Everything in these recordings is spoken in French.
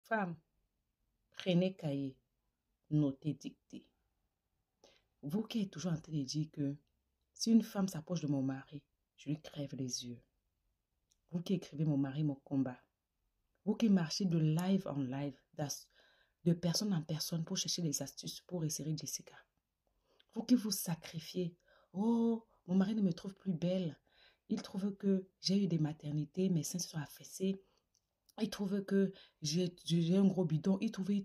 Femme, prenez cahier, notez, dictez. Vous qui êtes toujours en train de dire que si une femme s'approche de mon mari, je lui crève les yeux. Vous qui écrivez mon mari, mon combat. Vous qui marchez de live en live, de personne en personne pour chercher des astuces pour resserrer Jessica. Vous qui vous sacrifiez. Oh, mon mari ne me trouve plus belle. Il trouve que j'ai eu des maternités, mes seins se sont affaissés. Il trouve que j'ai un gros bidon. Il trouve.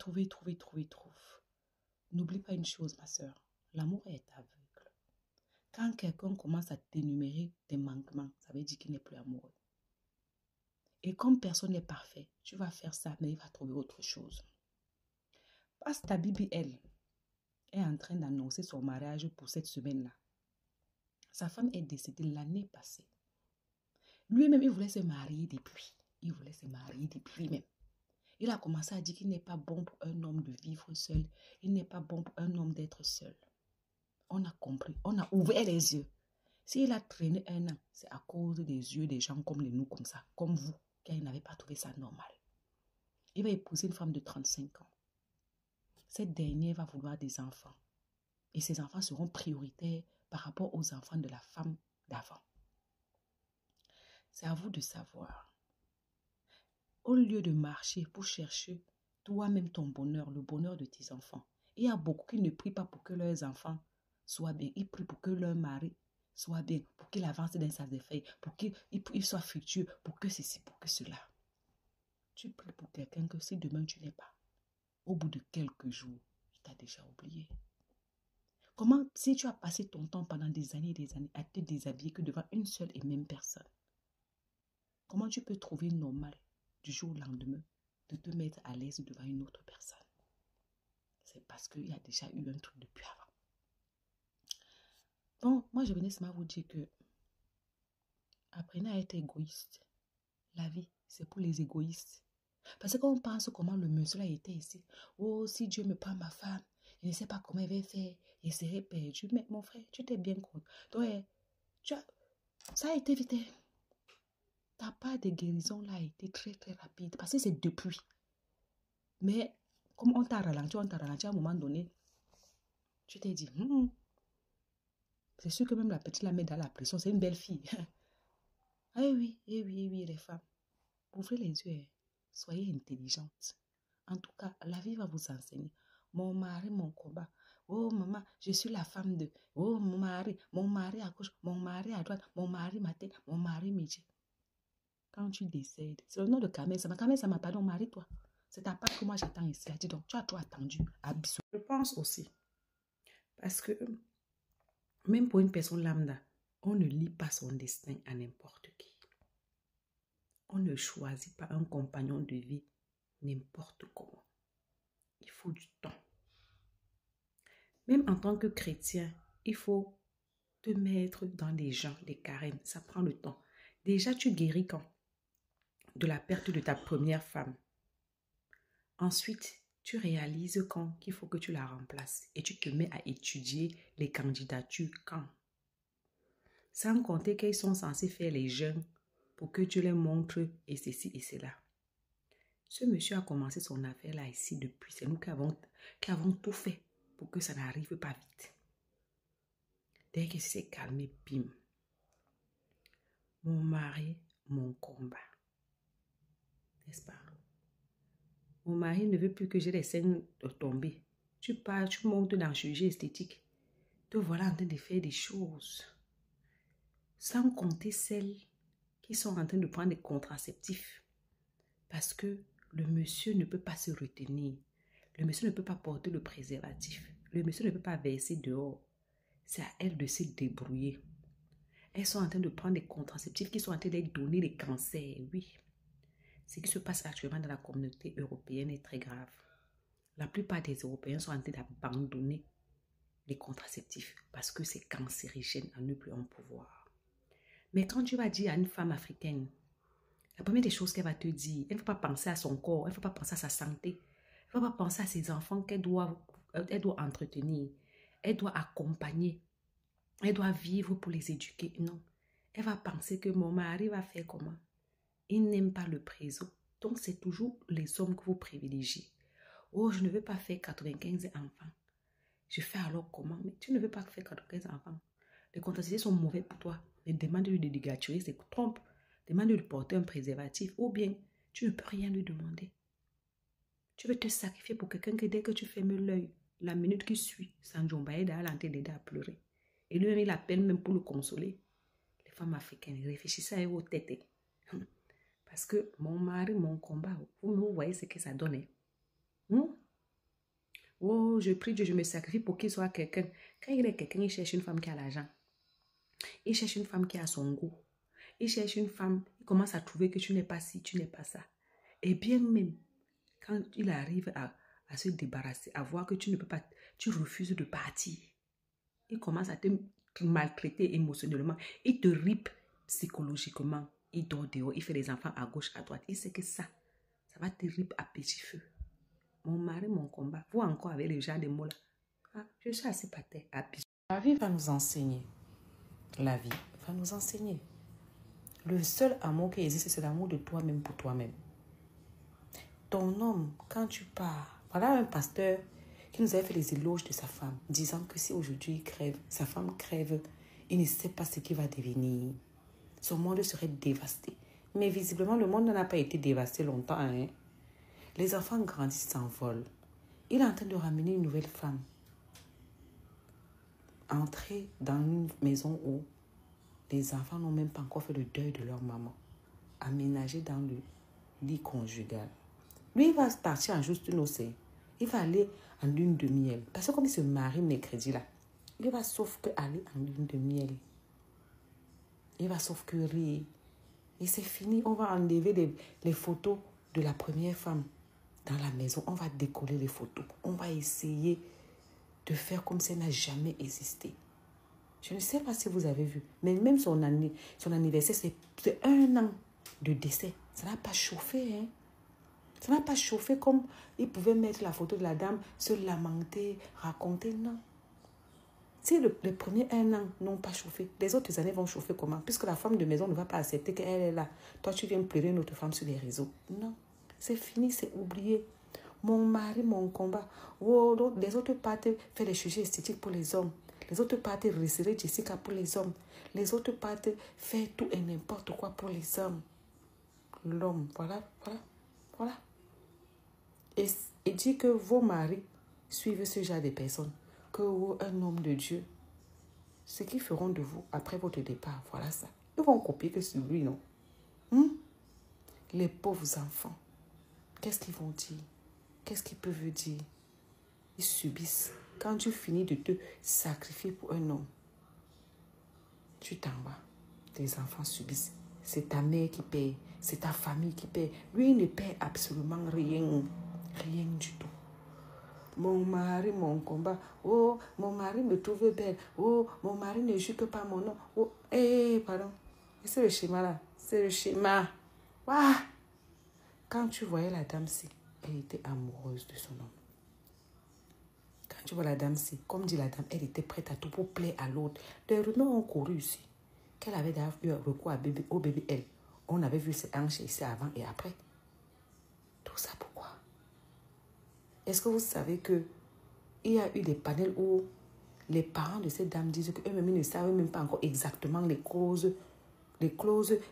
N'oublie pas une chose, ma soeur. L'amour est aveugle. Quand quelqu'un commence à t'énumérer tes manquements, ça veut dire qu'il n'est plus amoureux. Et comme personne n'est parfait, tu vas faire ça, mais il va trouver autre chose. Parce que ta Bibi, elle, est en train d'annoncer son mariage pour cette semaine-là. Sa femme est décédée l'année passée. Lui-même, il voulait se marier depuis. Même. Il a commencé à dire qu'il n'est pas bon pour un homme de vivre seul. Il n'est pas bon pour un homme d'être seul. On a compris. On a ouvert les yeux. S'il a traîné un an, c'est à cause des yeux des gens comme nous, comme ça, comme vous, car il n'avait pas trouvé ça normal. Il va épouser une femme de 35 ans. Cette dernière va vouloir des enfants. Et ces enfants seront prioritaires par rapport aux enfants de la femme d'avant. C'est à vous de savoir. Au lieu de marcher pour chercher toi-même ton bonheur, le bonheur de tes enfants, il y a beaucoup qui ne prient pas pour que leurs enfants soient bien. Ils prient pour que leur mari soit bien, pour qu'il avance dans sa affaires, pour qu'il soit futur, pour que ceci, pour que cela. Tu pries pour quelqu'un que si demain tu n'es pas, au bout de quelques jours, il t'a déjà oublié. Comment, si tu as passé ton temps pendant des années à te déshabiller que devant une seule et même personne, comment tu peux trouver normal du jour au lendemain de te mettre à l'aise devant une autre personne? C'est parce qu'il y a déjà eu un truc depuis avant. Bon, moi je venais seulement vous dire que apprenez à être égoïste. La vie, c'est pour les égoïstes. Parce que quand on pense comment le monsieur a été ici, oh, si Dieu me prend ma femme, je ne sais pas comment il va faire, il serait perdu. Mais mon frère, tu t'es bien compte. Donc, ça a été vite. Ta part de guérison là a été très très rapide. Parce que c'est depuis. Mais comme on t'a ralenti à un moment donné, tu t'es dit, c'est sûr que même la petite la met dans la pression. C'est une belle fille. Ah oui, les femmes. Ouvrez les yeux. Soyez intelligentes. En tout cas, la vie va vous enseigner. Mon mari, mon combat. Oh maman, je suis la femme de. Oh mon mari à gauche, mon mari à droite, mon mari matin, mon mari midi. Quand tu décèdes, c'est le nom de Kamel Sama. Kamel Sama, pardon, marie-toi. C'est ta part que moi j'attends ici. Dis donc, tu as trop attendu. Abissou. Je pense aussi. Parce que même pour une personne lambda, on ne lit pas son destin à n'importe qui. On ne choisit pas un compagnon de vie n'importe comment. Il faut du temps. Même en tant que chrétien, il faut te mettre dans des gens, des carèmes. Ça prend le temps. Déjà, tu guéris quand? De la perte de ta première femme. Ensuite, tu réalises quand qu'il faut que tu la remplaces. Et tu te mets à étudier les candidatures quand. Sans compter qu'ils sont censés faire les jeûnes pour que tu les montres et ceci et cela. Ce monsieur a commencé son affaire là ici depuis. C'est nous qui avons tout fait pour que ça n'arrive pas vite. Dès que c'est calmé, bim. Mon mari, mon combat. N'est-ce pas? Mon mari ne veut plus que j'ai les seins tomber. Tu pars, tu montes dans le chirurgie esthétique. Te voilà en train de faire des choses. Sans compter celles qui sont en train de prendre des contraceptifs. Parce que le monsieur ne peut pas se retenir. Le monsieur ne peut pas porter le préservatif. Le monsieur ne peut pas verser dehors. C'est à elle de se débrouiller. Elles sont en train de prendre des contraceptifs qui sont en train de donner des cancers. Oui. Ce qui se passe actuellement dans la communauté européenne est très grave. La plupart des Européens sont en train d'abandonner les contraceptifs parce que c'est cancérigène à ne plus en pouvoir. Mais quand tu vas dire à une femme africaine, la première des choses qu'elle va te dire, elle ne faut pas penser à son corps, elle ne faut pas penser à sa santé, elle ne faut pas penser à ses enfants qu'elle doit entretenir, elle doit accompagner, elle doit vivre pour les éduquer. Non, elle va penser que mon mari va faire comment? Il n'aime pas le présent. Donc, c'est toujours les hommes que vous privilégiez. Oh, je ne veux pas faire 95 enfants. Je fais alors comment? Mais tu ne veux pas faire 95 enfants. Les contraceptifs sont mauvais pour toi. Les demandes de dégaturer, c'est trompe. Demande de lui porter un préservatif. Ou bien, tu ne peux rien lui demander. Tu veux te sacrifier pour quelqu'un que dès que tu fermes l'œil, la minute qui suit, Sanjombaye à l'entrée à pleurer. Et lui, il appelle même pour le consoler. Les femmes africaines, réfléchissez à vos têtes. Parce que mon mari, mon combat, vous voyez ce que ça donne. Oh, je prie Dieu, je me sacrifie pour qu'il soit quelqu'un. Quand il est quelqu'un, il cherche une femme qui a l'argent. Il cherche une femme qui a son goût. Il cherche une femme, il commence à trouver que tu n'es pas ci, tu n'es pas ça. Et bien même, quand il arrive à se débarrasser, à voir que tu ne peux pas, tu refuses de partir, il commence à te maltraiter émotionnellement. Il te ripe psychologiquement. Il dort dehors, il fait des enfants à gauche, à droite. Il sait que ça va te ripe à petit feu. Mon mari, mon combat. Vous encore avec le genre de mots là. Ah, je suis assez paté. La vie va nous enseigner. La vie va nous enseigner. Le seul amour qui existe, c'est l'amour de toi-même pour toi-même. Ton homme, quand tu pars, voilà un pasteur qui nous avait fait les éloges de sa femme, disant que si aujourd'hui il crève, sa femme crève, il ne sait pas ce qu'il va devenir. Son monde serait dévasté. Mais visiblement, le monde n'a pas été dévasté longtemps. Hein? Les enfants grandissent, s'envolent. Il est en train de ramener une nouvelle femme. Entrer dans une maison où les enfants n'ont même pas encore fait le deuil de leur maman. Aménager dans le lit conjugal. Lui, il va partir en juste noces. Il va aller en lune de miel. Parce que comme il se marie mercredi là, il va sauf que aller en lune de miel. Il va sauf que rire. Et c'est fini. On va enlever les photos de la première femme dans la maison. On va décoller les photos. On va essayer de faire comme si elle n'a jamais existé. Je ne sais pas si vous avez vu, mais même son anniversaire, c'est 1 an de décès. Ça n'a pas chauffé, hein. Ça n'a pas chauffé comme il pouvait mettre la photo de la dame, se lamenter, raconter, non. Si les premiers 1 an n'ont pas chauffé, les autres années vont chauffer comment? Puisque la femme de maison ne va pas accepter qu'elle est là. Toi, tu viens pleurer une autre femme sur les réseaux. Non, c'est fini, c'est oublié. Mon mari, mon combat. Oh, les autres partent faire des sujets esthétiques pour les hommes. Les autres partent resserrer Jessica pour les hommes. Les autres partent faire tout et n'importe quoi pour les hommes. L'homme, voilà. Et dit que vos maris suivent ce genre de personnes. Que un homme de Dieu, ce qu'ils feront de vous après votre départ, voilà ça. Ils vont copier que sur lui, non? Les pauvres enfants, qu'est-ce qu'ils vont dire? Qu'est-ce qu'ils peuvent dire? Ils subissent. Quand tu finis de te sacrifier pour un homme, tu t'en vas. Tes enfants subissent. C'est ta mère qui paye. C'est ta famille qui paye. Lui, il ne paye absolument rien. Rien du tout. Mon mari, mon combat. Oh, mon mari me trouve belle. Oh, mon mari ne joue que pas mon nom. Oh, pardon. C'est le schéma là. C'est le schéma. Waouh! Quand tu voyais la dame-ci, elle était amoureuse de son homme. Quand tu vois la dame-ci, comme dit la dame, elle était prête à tout pour plaire à l'autre. Les rumeurs ont couru ici. Qu'elle avait d'ailleurs eu recours au bébé elle. On avait vu ses hanches ici avant et après. Tout ça pourquoi? Est-ce que vous savez que il y a eu des panels où les parents de cette dame disent qu'eux-mêmes ne savent même pas encore exactement les causes,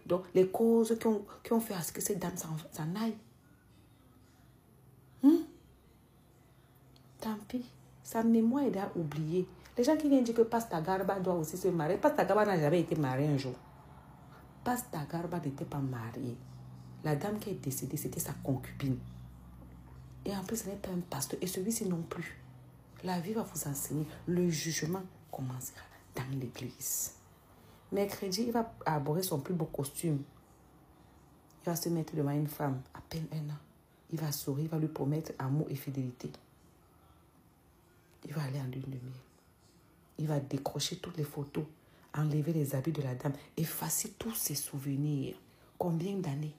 donc les causes qui ont fait à ce que cette dame s'en aille. Tant pis, sa mémoire est déjà oubliée. Les gens qui viennent dire que Pasta Garba doit aussi se marier. Pasta Garba n'a jamais été marié un jour. Pasta Garba n'était pas marié. La dame qui est décédée, c'était sa concubine. Et en plus, ce n'est pas un pasteur. Et celui-ci non plus. La vie va vous enseigner. Le jugement commencera dans l'église. Mercredi, il va arborer son plus beau costume. Il va se mettre devant une femme, à peine 1 an. Il va sourire, il va lui promettre amour et fidélité. Il va aller en lune de miel. Il va décrocher toutes les photos, enlever les habits de la dame, effacer tous ses souvenirs. Combien d'années?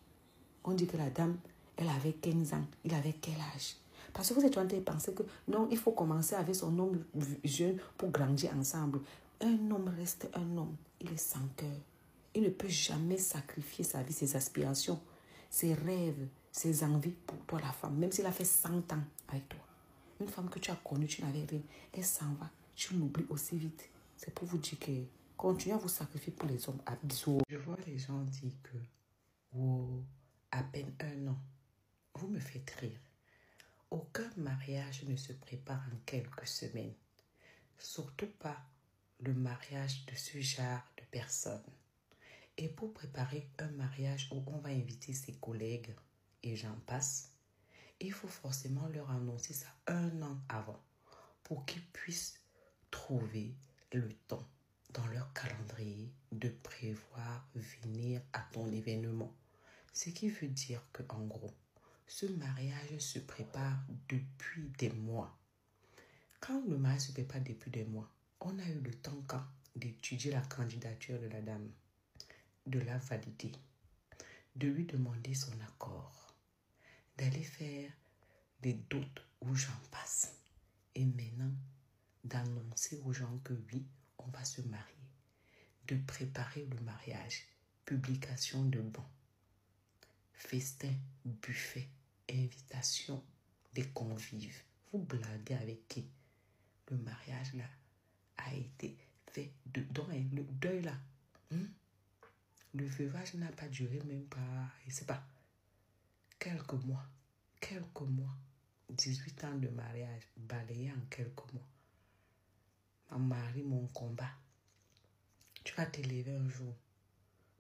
On dit que la dame, elle avait 15 ans. Il avait quel âge? Parce que vous êtes en train de penser que non, il faut commencer avec son homme jeune pour grandir ensemble. Un homme reste un homme. Il est sans cœur. Il ne peut jamais sacrifier sa vie, ses aspirations, ses rêves, ses envies pour toi, la femme, même s'il a fait 100 ans avec toi. Une femme que tu as connue, tu n'avais rien, elle s'en va, tu l'oublies aussi vite. C'est pour vous dire que continuez à vous sacrifier pour les hommes. À bisous. Je vois les gens dire que, oh, à peine 1 an, vous me faites rire. Aucun mariage ne se prépare en quelques semaines. Surtout pas le mariage de ce genre de personnes. Et pour préparer un mariage où on va inviter ses collègues et j'en passe, il faut forcément leur annoncer ça 1 an avant pour qu'ils puissent trouver le temps dans leur calendrier de prévoir venir à ton événement. Ce qui veut dire que, en gros, ce mariage se prépare depuis des mois. Quand le mariage se prépare depuis des mois, on a eu le temps quand d'étudier la candidature de la dame, de la valider, de lui demander son accord, d'aller faire des dots où j'en passe. Et maintenant, d'annoncer aux gens que oui, on va se marier, de préparer le mariage, publication de bons, festin, buffet, invitation des convives. Vous blaguez avec qui? Le mariage là a été fait dans le deuil là. Le veuvage n'a pas duré même pas, je sais pas, quelques mois. 18 ans de mariage, balayé en quelques mois. Mon mari, mon combat. Tu vas t'élever un jour.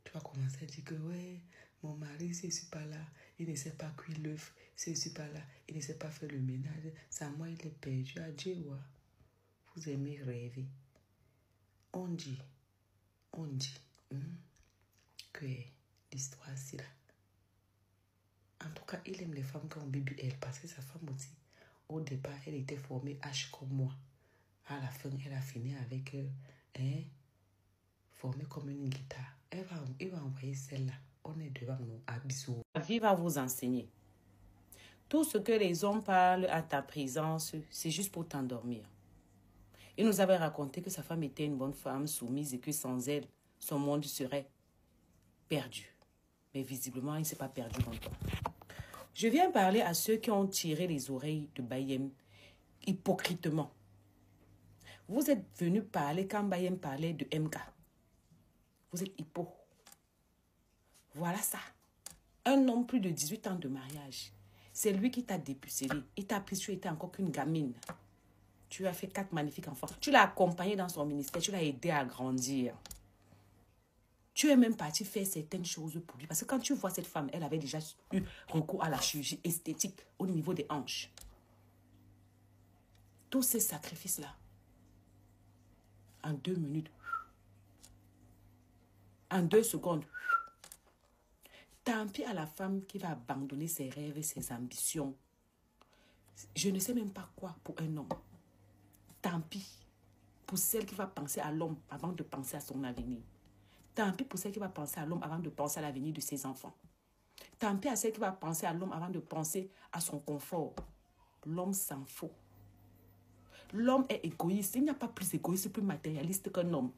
Tu vas commencer à dire que ouais, mon mari, si je ne suis pas là, il ne sait pas cuire l'œuf. Si je ne suis pas là, il ne sait pas faire le ménage. C'est à moi, il est perdu. Adieu, ouais. Vous aimez rêver. On dit que l'histoire, c'est là. En tout cas, il aime les femmes qui ont BBL parce que sa femme aussi, au départ, elle était formée H comme moi. À la fin, elle a fini avec formée comme une guitare. Il va envoyer celle-là. On est devant nous. À bisous. La vie va vous enseigner. Tout ce que les hommes parlent à ta présence, c'est juste pour t'endormir. Il nous avait raconté que sa femme était une bonne femme soumise et que sans elle, son monde serait perdu. Mais visiblement, il ne s'est pas perdu dans toi. Je viens parler à ceux qui ont tiré les oreilles de Bayem hypocritement. Vous êtes venu parler quand Bayem parlait de MK. Vous êtes hypo. Voilà ça. Un homme plus de 18 ans de mariage. C'est lui qui t'a dépucellé. Il t'a pris, tu étais encore qu'une gamine. Tu as fait 4 magnifiques enfants. Tu l'as accompagné dans son ministère. Tu l'as aidé à grandir. Tu es même parti faire certaines choses pour lui. Parce que quand tu vois cette femme, elle avait déjà eu recours à la chirurgie esthétique au niveau des hanches. Tous ces sacrifices-là, en 2 minutes, en 2 secondes, tant pis à la femme qui va abandonner ses rêves et ses ambitions. Je ne sais même pas quoi pour un homme. Tant pis pour celle qui va penser à l'homme avant de penser à son avenir. Tant pis pour celle qui va penser à l'homme avant de penser à l'avenir de ses enfants. Tant pis à celle qui va penser à l'homme avant de penser à son confort. L'homme s'en fout. L'homme est égoïste. Il n'y a pas plus égoïste, plus matérialiste qu'un homme.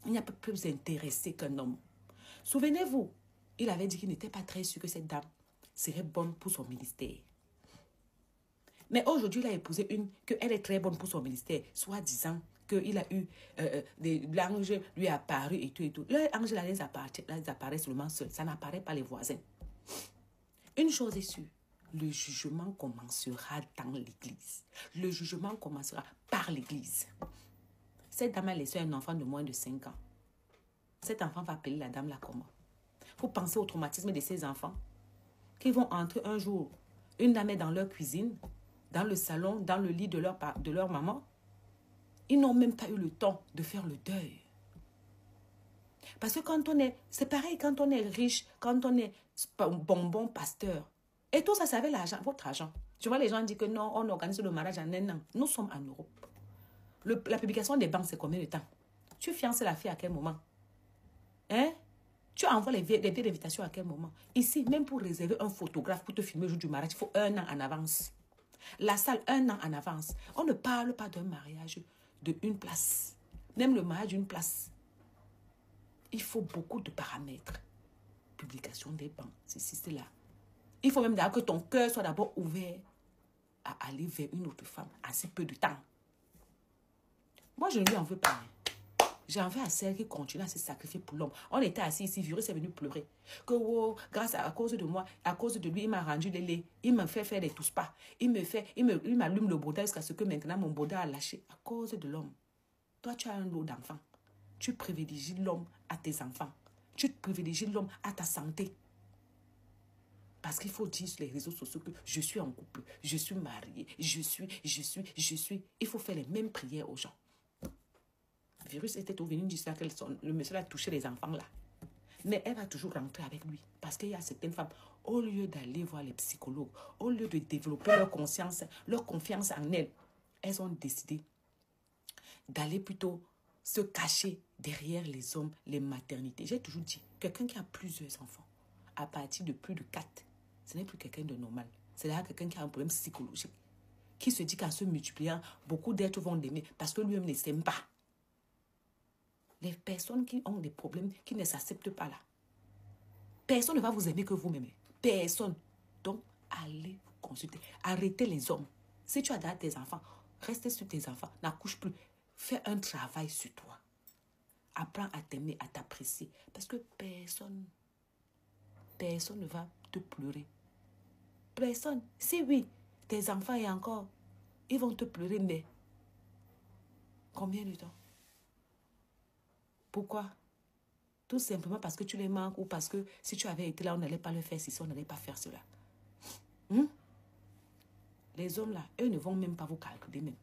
Il n'y a pas plus intéressé qu'un homme. Souvenez-vous, il avait dit qu'il n'était pas très sûr que cette dame serait bonne pour son ministère. Mais aujourd'hui, il a épousé une qu'elle est très bonne pour son ministère, soi-disant qu'il a eu l'ange lui est apparu et tout et tout. L'ange là, les apparaît seulement seul. Ça n'apparaît pas les voisins. Une chose est sûre, le jugement commencera dans l'église. Le jugement commencera par l'église. Cette dame a laissé un enfant de moins de 5 ans. Cet enfant va appeler la dame là comment? Vous pensez au traumatisme de ces enfants qui vont entrer un jour. Une dame est dans leur cuisine, dans le salon, dans le lit de leur maman. Ils n'ont même pas eu le temps de faire le deuil. Parce que quand on est... C'est pareil quand on est riche, quand on est bonbon pasteur. Et tout ça, c'est avec l'argent, votre argent. Tu vois, les gens disent que non, on organise le mariage en 1 an. Nous sommes en Europe. La publication des banques, c'est combien de temps? Tu fiances la fille à quel moment? Hein? Tu envoies les billets d'invitation à quel moment? Ici, même pour réserver un photographe pour te filmer le jour du mariage, il faut 1 an en avance. La salle, 1 an en avance. On ne parle pas d'un mariage de 1 place. Même le mariage d'une place. Il faut beaucoup de paramètres. Publication des banques, ceci, cela. Il faut même d'ailleurs que ton cœur soit d'abord ouvert à aller vers une autre femme en si peu de temps. Moi, je ne lui en veux pas. J'en veux à celle qui continue à se sacrifier pour l'homme. On était assis ici, Virus est venu pleurer. Que oh, grâce à cause de moi, à cause de lui, il m'a rendu les laits. Il m'a fait faire des tous pas. Il m'allume le bordel jusqu'à ce que maintenant mon bordel a lâché à cause de l'homme. Toi, tu as un lot d'enfants. Tu privilégies l'homme à tes enfants. Tu privilégies l'homme à ta santé. Parce qu'il faut dire sur les réseaux sociaux que je suis en couple, je suis mariée, je suis. Il faut faire les mêmes prières aux gens. Le virus était au venu dire que le monsieur a touché les enfants là. Mais elle va toujours rentrer avec lui. Parce qu'il y a certaines femmes, au lieu d'aller voir les psychologues, au lieu de développer leur conscience, leur confiance en elles, elles ont décidé d'aller plutôt se cacher derrière les hommes, les maternités. J'ai toujours dit, quelqu'un qui a plusieurs enfants, à partir de plus de 4, ce n'est plus quelqu'un de normal. C'est là quelqu'un qui a un problème psychologique, qui se dit qu'en se multipliant, beaucoup d'êtres vont l'aimer parce que lui-même ne s'aime pas. Les personnes qui ont des problèmes, qui ne s'acceptent pas là, personne ne va vous aimer que vous-même. Personne. Donc, allez vous consulter. Arrêtez les hommes. Si tu as tes enfants, reste sur tes enfants. N'accouche plus. Fais un travail sur toi. Apprends à t'aimer, à t'apprécier. Parce que personne ne va te pleurer. Personne. Si oui, tes enfants et encore, ils vont te pleurer, mais combien de temps? Pourquoi? Tout simplement parce que tu les manques ou parce que si tu avais été là, on n'allait pas le faire, si on n'allait pas faire cela. Les hommes là, eux ne vont même pas vous calculer même.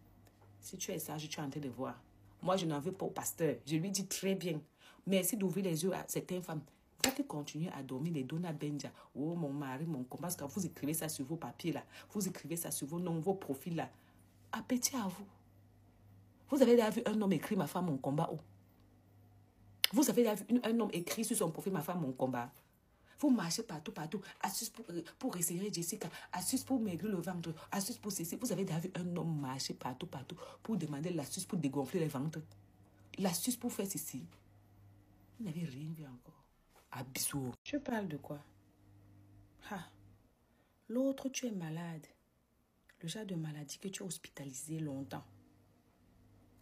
Si tu es sage, tu es en train de voir. Moi, je n'en veux pas au pasteur. Je lui dis très bien. Merci d'ouvrir les yeux à certaines femmes. Vous qui continuez à dormir les Dona Benja. Oh, mon mari, mon combat. Parce que vous écrivez ça sur vos papiers là. Vous écrivez ça sur vos noms, vos profils là. Appétit à vous. Vous avez déjà vu un homme écrire ma femme, mon combat? Oh. Vous avez déjà vu un homme écrit sur son profil ma femme, mon combat? Vous marchez partout. Astuce pour resserrer Jessica. Astuce pour maigrir le ventre. Astuce pour ceci. Vous avez déjà vu un homme marcher partout pour demander l'astuce pour dégonfler les ventres. L'astuce pour faire ceci. Vous n'avez rien vu encore. Abissou. Je parle de quoi? L'autre, tu es malade. Le genre de maladie que tu as hospitalisé longtemps.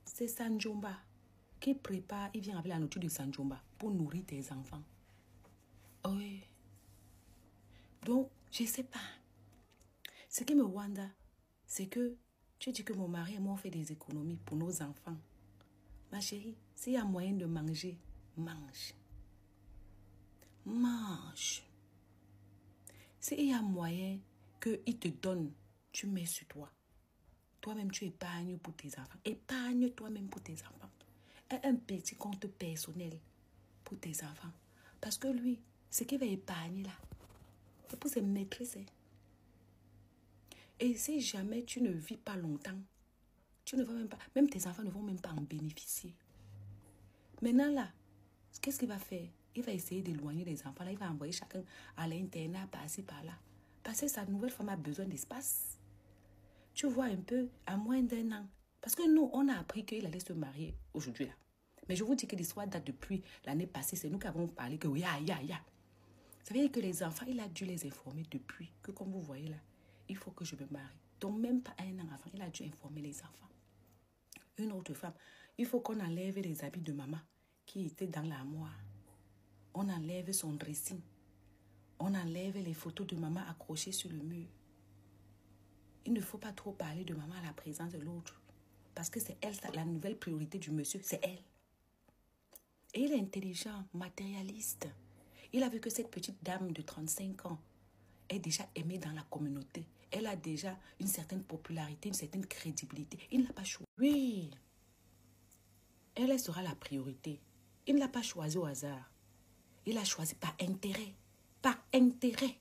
C'est Sanjomba qui prépare, il vient avec la nourriture de Sanjomba pour nourrir tes enfants. Oui. Donc, je ne sais pas. Ce qui me wanda, c'est que tu dis que mon mari et moi on fait des économies pour nos enfants. Ma chérie, s'il y a moyen de manger, mange. Mange. S'il y a moyen qu'il te donne, tu mets sur toi. Toi-même, tu épargnes pour tes enfants. Épargne toi-même pour tes enfants. Un petit compte personnel pour tes enfants. Parce que lui, ce qu'il va épargner là, c'est pour se maîtriser. Et si jamais tu ne vis pas longtemps, tu ne vas même pas, même tes enfants ne vont même pas en bénéficier. Maintenant là, qu'est-ce qu'il va faire? Il va essayer d'éloigner les enfants là, il va envoyer chacun à l'internat, par-ci, par-là. Parce que sa nouvelle femme a besoin d'espace. Tu vois un peu, à moins d'1 an. Parce que nous, on a appris qu'il allait se marier aujourd'hui là. Mais je vous dis que l'histoire date depuis l'année passée. C'est nous qui avons parlé que oui, ya. Ça veut dire que les enfants, il a dû les informer depuis que, comme vous voyez là, il faut que je me marie. Donc même pas 1 an avant, il a dû informer les enfants. Une autre femme, il faut qu'on enlève les habits de maman qui étaient dans l'armoire. On enlève son dressing. On enlève les photos de maman accrochées sur le mur. Il ne faut pas trop parler de maman à la présence de l'autre. Parce que c'est elle, la nouvelle priorité du monsieur, c'est elle. Et il est intelligent, matérialiste. Il a vu que cette petite dame de 35 ans est déjà aimée dans la communauté. Elle a déjà une certaine popularité, une certaine crédibilité. Il ne l'a pas choisi. Oui, elle sera la priorité. Il ne l'a pas choisi au hasard. Il l'a choisi par intérêt. Par intérêt.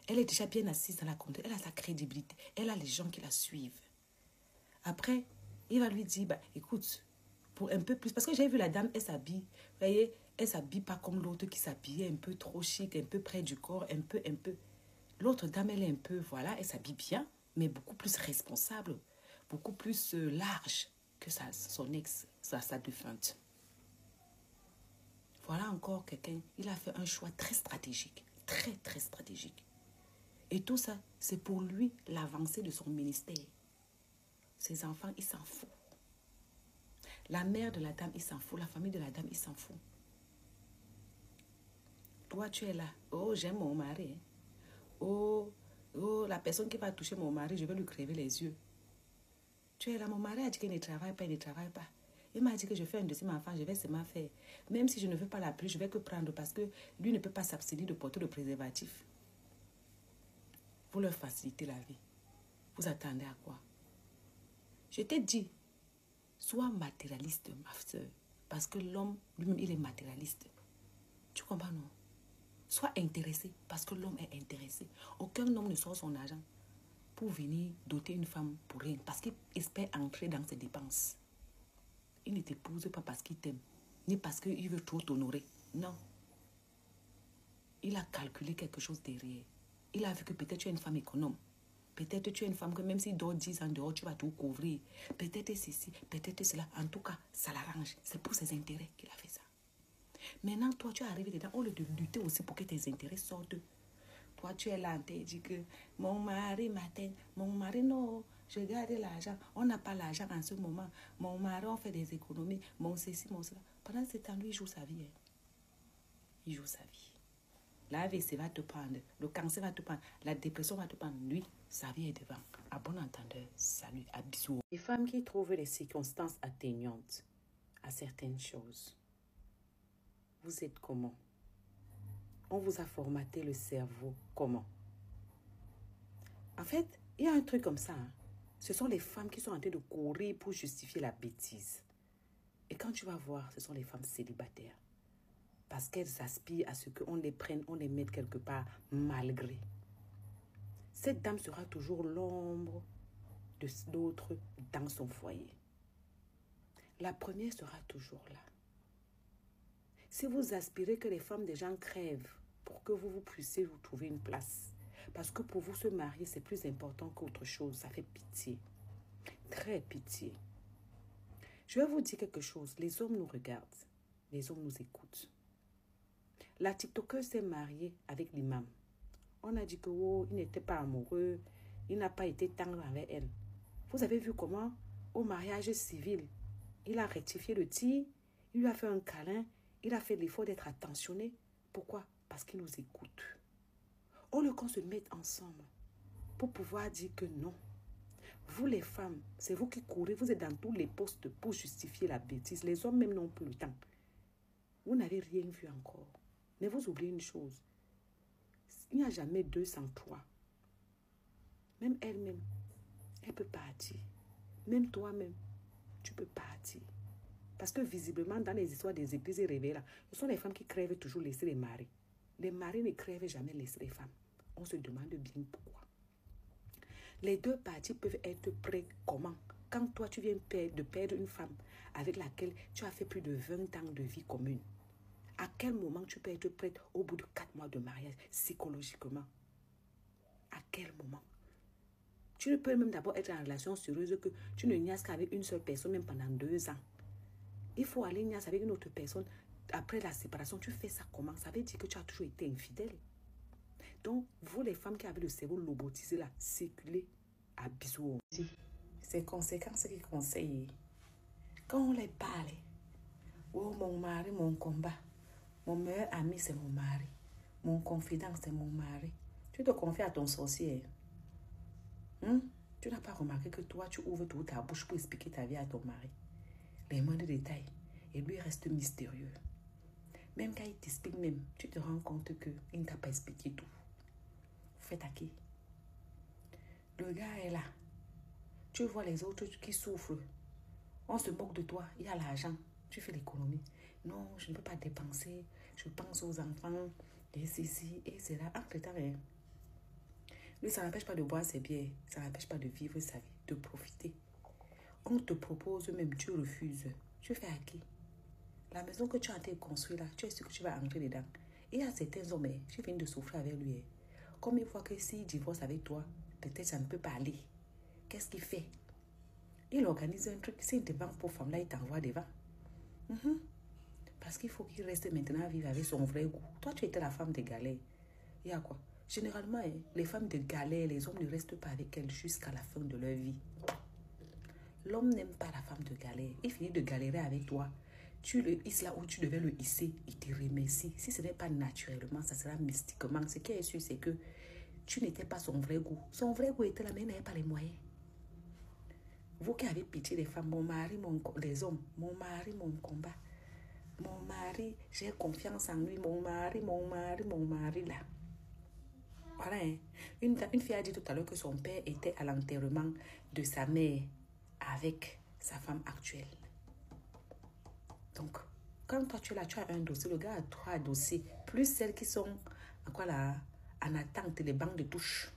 Elle est déjà bien assise dans la communauté. Elle a sa crédibilité. Elle a les gens qui la suivent. Après, il va lui dire, écoute, pour un peu plus, parce que j'ai vu la dame, elle s'habille, vous voyez, elle s'habille pas comme l'autre qui s'habillait un peu trop chic, un peu près du corps, un peu. L'autre dame, elle est un peu, voilà, elle s'habille bien, mais beaucoup plus responsable, beaucoup plus large que son ex, sa défunte. Voilà encore quelqu'un, il a fait un choix très stratégique, très, très stratégique. Et tout ça, c'est pour lui l'avancée de son ministère. Ses enfants, il s'en fout. La mère de la dame, il s'en fout. La famille de la dame, il s'en fout. Toi, tu es là. Oh, j'aime mon mari. Oh, la personne qui va toucher mon mari, je vais lui crever les yeux. Tu es là, mon mari a dit qu'il ne travaille pas, il ne travaille pas. Il m'a dit que je fais un deuxième enfant, je vais seulement faire. Même si je ne veux pas la plus, je vais que prendre parce que lui ne peut pas s'abstenir de porter le préservatif. Vous leur facilitez la vie. Vous attendez à quoi? Je t'ai dit, sois matérialiste, ma soeur. Parce que l'homme, lui-même, il est matérialiste. Tu comprends, non? Sois intéressé, parce que l'homme est intéressé. Aucun homme ne sort son argent pour venir doter une femme pour rien. Parce qu'il espère entrer dans ses dépenses. Il ne t'épouse pas parce qu'il t'aime, ni parce qu'il veut trop t'honorer. Non. Il a calculé quelque chose derrière. Il a vu que peut-être tu es une femme économe. Peut-être tu es une femme que même s'il dort 10 ans dehors, tu vas tout couvrir. Peut-être ceci, peut-être cela. En tout cas, ça l'arrange. C'est pour ses intérêts qu'il a fait ça. Maintenant, toi, tu es arrivé dedans. Au lieu de lutter aussi pour que tes intérêts sortent. Toi, tu es là, tu dis que mon mari m'atteint. Mon mari, non, je garde l'argent. On n'a pas l'argent en ce moment. Mon mari, on fait des économies. Mon ceci, mon cela. Pendant ce temps, lui, il joue sa vie. Il joue sa vie. La AVC va te prendre. Le cancer va te prendre. La dépression va te prendre. Lui, sa vie est devant. À bon entendeur, salut, à bisous. Les femmes qui trouvent les circonstances atteignantes à certaines choses. Vous êtes comment? On vous a formaté le cerveau comment? En fait, il y a un truc comme ça. Ce sont les femmes qui sont en train de courir pour justifier la bêtise. Et quand tu vas voir, ce sont les femmes célibataires. Parce qu'elles aspirent à ce qu'on les prenne, on les mette quelque part malgré. Cette dame sera toujours l'ombre de l'autre dans son foyer. La première sera toujours là. Si vous aspirez que les femmes des gens crèvent pour que vous puissiez vous trouver une place, parce que pour vous se marier c'est plus important qu'autre chose, ça fait pitié, très pitié. Je vais vous dire quelque chose, les hommes nous regardent, les hommes nous écoutent. La TikTokeuse s'est mariée avec l'imam. On a dit que oh, il n'était pas amoureux, il n'a pas été tendre avec elle. Vous avez vu comment, au mariage civil, il a rectifié le tir, il lui a fait un câlin, il a fait l'effort d'être attentionné. Pourquoi? Parce qu'il nous écoute. On le qu'on se mette ensemble pour pouvoir dire que non. Vous les femmes, c'est vous qui courez, vous êtes dans tous les postes pour justifier la bêtise. Les hommes même n'ont plus le temps. Vous n'avez rien vu encore. Mais vous oubliez une chose. Il n'y a jamais 2 sans 3. Même elle-même, elle peut partir. Même toi-même, tu peux partir. Parce que visiblement, dans les histoires des églises révélées, là, ce sont les femmes qui crèvent toujours laisser les maris. Les maris ne crèvent jamais laisser les femmes. On se demande bien pourquoi. Les deux parties peuvent être prêts comment? Quand toi, tu viens de perdre une femme avec laquelle tu as fait plus de 20 ans de vie commune, à quel moment tu peux être prête au bout de 4 mois de mariage psychologiquement? À quel moment? Tu ne peux même d'abord être en relation sérieuse que tu ne niaises qu'avec une seule personne même pendant 2 ans. Il faut aller niaiser avec une autre personne. Après la séparation, tu fais ça comment? Ça veut dire que tu as toujours été infidèle. Donc, vous les femmes qui avez le cerveau lobotisé là, circulez à bisous. C'est conséquences qui conseillent. Quand on les parle, oh mon mari, mon combat. Mon meilleur ami, c'est mon mari. Mon confident, c'est mon mari. Tu te confies à ton sorcier. Tu n'as pas remarqué que toi, tu ouvres toute ta bouche pour expliquer ta vie à ton mari. Les moindres détails. Et lui reste mystérieux. Même quand il t'explique même, tu te rends compte qu'il ne t'a pas expliqué tout. Faites à qui? Le gars est là. Tu vois les autres qui souffrent. On se moque de toi. Il y a l'argent. Tu fais l'économie. Non, je ne peux pas dépenser. Je pense aux enfants. Et ceci et cela. Entre-temps, lui, ça n'empêche pas de boire ses bières. Ça n'empêche pas de vivre sa vie, de profiter. On te propose même, tu refuses. Tu fais à qui? La maison que tu as été construite là, tu es sûr que tu vas entrer dedans. Et il y a certains hommes, tu viens de souffrir avec lui. Comme il voit que s'il divorce avec toi, peut-être ça ne peut pas aller. Qu'est-ce qu'il fait? Il organise un truc. S'il te vend pour femme là, il t'envoie devant. Parce qu'il faut qu'il reste maintenant à vivre avec son vrai goût. Toi, tu étais la femme des galères. Il y a quoi? Généralement, hein, les femmes de galère, les hommes ne restent pas avec elles jusqu'à la fin de leur vie. L'homme n'aime pas la femme de galère. Il finit de galérer avec toi. Tu le hisses là où tu devais le hisser. Il te remercie. Si ce n'est pas naturellement, ça sera mystiquement. Ce qui est sûr, c'est que tu n'étais pas son vrai goût. Son vrai goût était là, mais il n'avait pas les moyens. Vous qui avez pitié des femmes, mon mari, des hommes, mon mari, mon combat. Mon mari, j'ai confiance en lui. Mon mari là. Voilà, hein. Une fille a dit tout à l'heure que son père était à l'enterrement de sa mère avec sa femme actuelle. Donc, quand toi tu es là, tu as un dossier, le gars a 3 dossiers, plus celles qui sont en attente, les banques de touche.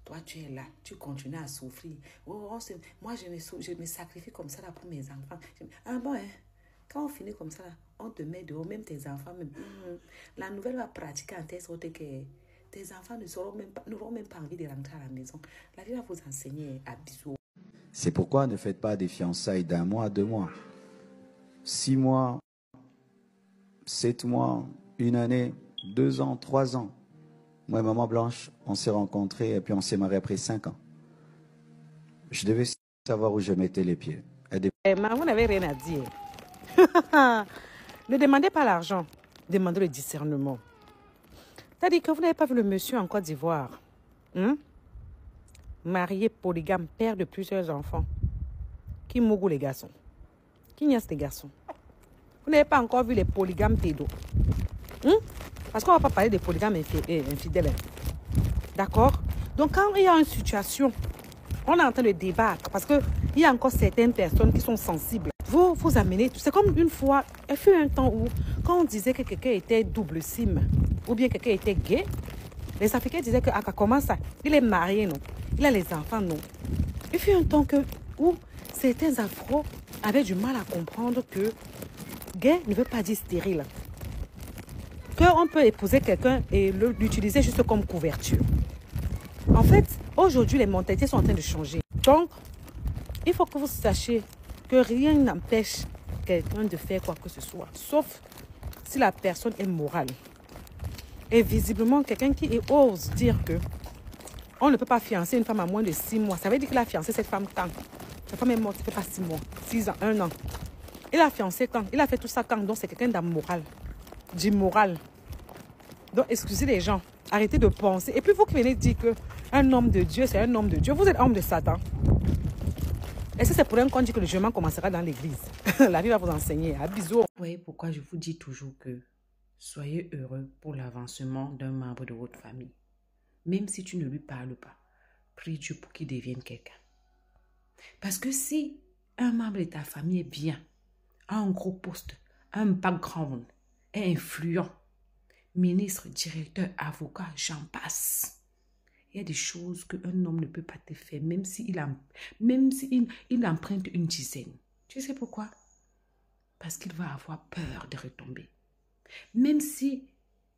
Toi, tu es là, tu continues à souffrir. Oh, moi, je me sacrifie comme ça là pour mes enfants. Ah bon, hein? Quand on finit comme ça, là, on te met dehors, même tes enfants. Même, la nouvelle va pratiquer en telle sorte que tes enfants n'auront même pas envie de rentrer à la maison. La vie va vous enseigner à bisous. C'est pourquoi ne faites pas des fiançailles d'1 mois, 2 mois, 6 mois, 7 mois, 1 année, 2 ans, 3 ans. Moi et Maman Blanche, on s'est rencontrés et puis on s'est mariés après 5 ans. Je devais savoir où je mettais les pieds. Mais vous n'avez rien à dire. Ne demandez pas l'argent, demandez le discernement. C'est-à-dire que vous n'avez pas vu le monsieur en Côte d'Ivoire. Marié, polygame, père de plusieurs enfants. Qui mougou les garçons? Qui niaise les garçons? Vous n'avez pas encore vu les polygames pédos. Parce qu'on ne va pas parler des polygames infidèles. D'accord? Donc quand il y a une situation, on est en train de débattre parce qu'il y a encore certaines personnes qui sont sensibles. Vous amenez, c'est comme une fois, il fut un temps où, quand on disait que quelqu'un était double sim, ou bien quelqu'un était gay, les Africains disaient que, comment ça? Il est marié, non? Il a les enfants, non? Il fut un temps où certains Afro avaient du mal à comprendre que gay ne veut pas dire stérile. Qu'on peut épouser quelqu'un et l'utiliser juste comme couverture. En fait, aujourd'hui, les mentalités sont en train de changer. Donc, il faut que vous sachiez que rien n'empêche quelqu'un de faire quoi que ce soit, sauf si la personne est morale. Et visiblement, quelqu'un qui ose dire que on ne peut pas fiancer une femme à moins de 6 mois, ça veut dire qu'il a fiancé cette femme quand? La femme est morte, ça fait pas 6 mois, 6 ans, 1 an. Il a fiancé quand? Il a fait tout ça quand? Donc c'est quelqu'un d'amoral, d'immoral. Donc excusez les gens, arrêtez de penser. Et puis vous qui venez dire qu'un homme de Dieu, c'est un homme de Dieu, vous êtes homme de Satan. Et si c'est pour un qu'on dit que le chemin commencera dans l'église, la vie va vous enseigner. À bisous. Vous voyez pourquoi je vous dis toujours que soyez heureux pour l'avancement d'un membre de votre famille. Même si tu ne lui parles pas, prie Dieu pour qu'il devienne quelqu'un. Parce que si un membre de ta famille est bien, a un gros poste, un background, est influent, ministre, directeur, avocat, j'en passe. Il y a des choses qu'un homme ne peut pas te faire, même s'il emprunte une dizaine. Tu sais pourquoi? Parce qu'il va avoir peur de retomber. Même si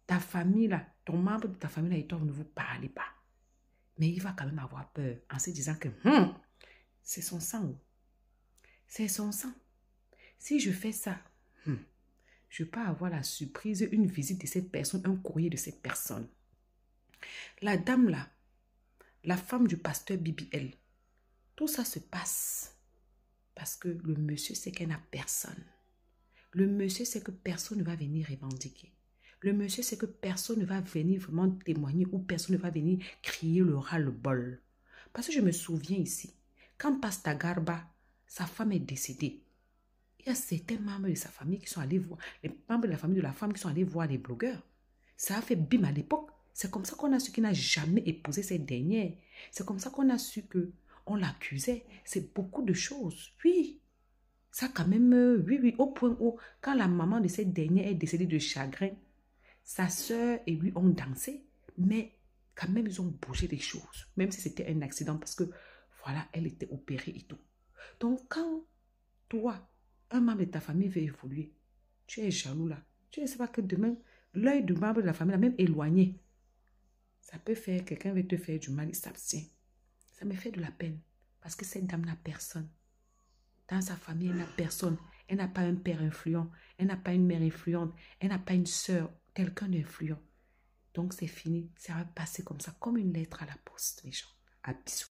ta famille, là, ton membre de ta famille là, et toi, vous ne vous parlez pas. Mais il va quand même avoir peur en se disant que c'est son sang. C'est son sang. Si je fais ça, je peux avoir la surprise, une visite de cette personne, un courrier de cette personne. La dame là, la femme du pasteur BBL, tout ça se passe parce que le monsieur sait qu'elle n'a personne. Le monsieur sait que personne ne va venir revendiquer. Le monsieur sait que personne ne va venir vraiment témoigner ou personne ne va venir crier le ras-le-bol. Parce que je me souviens ici, quand Pasta Garba, sa femme est décédée, il y a certains membres de sa famille qui sont allés voir, les membres de la famille de la femme qui sont allés voir les blogueurs. Ça a fait bim à l'époque. C'est comme ça qu'on a su qu'il n'a jamais épousé cette dernière. C'est comme ça qu'on a su qu'on l'accusait. C'est beaucoup de choses. Oui, ça quand même, oui, au point où, quand la maman de cette dernière est décédée de chagrin, sa soeur et lui ont dansé, mais quand même, ils ont bougé les choses. Même si c'était un accident, parce que, voilà, elle était opérée et tout. Donc, quand toi, un membre de ta famille veut évoluer, tu es jaloux là. Tu ne sais pas que demain, l'œil du membre de la famille, là, même éloigné, ça peut faire, quelqu'un veut te faire du mal, il s'abstient. Ça me fait de la peine. Parce que cette dame n'a personne. Dans sa famille, elle n'a personne. Elle n'a pas un père influent. Elle n'a pas une mère influente. Elle n'a pas une soeur, quelqu'un d'influent. Donc c'est fini. Ça va passer comme ça, comme une lettre à la poste, les gens. À bisous.